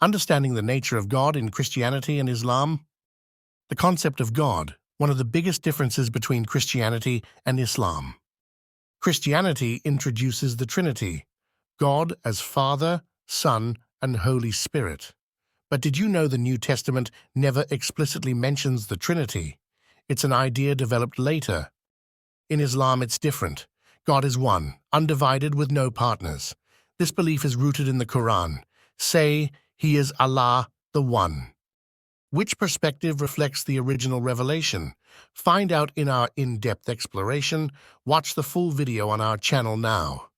Understanding the nature of God in Christianity and Islam. The concept of God, one of the biggest differences between Christianity and Islam. Christianity introduces the Trinity, God as Father, Son, and Holy Spirit. But did you know the New Testament never explicitly mentions the Trinity? It's an idea developed later. In Islam, it's different. God is one, undivided with no partners. This belief is rooted in the Qur'an. Say, He is Allah, the One. Which perspective reflects the original revelation? Find out in our in-depth exploration. Watch the full video on our channel now.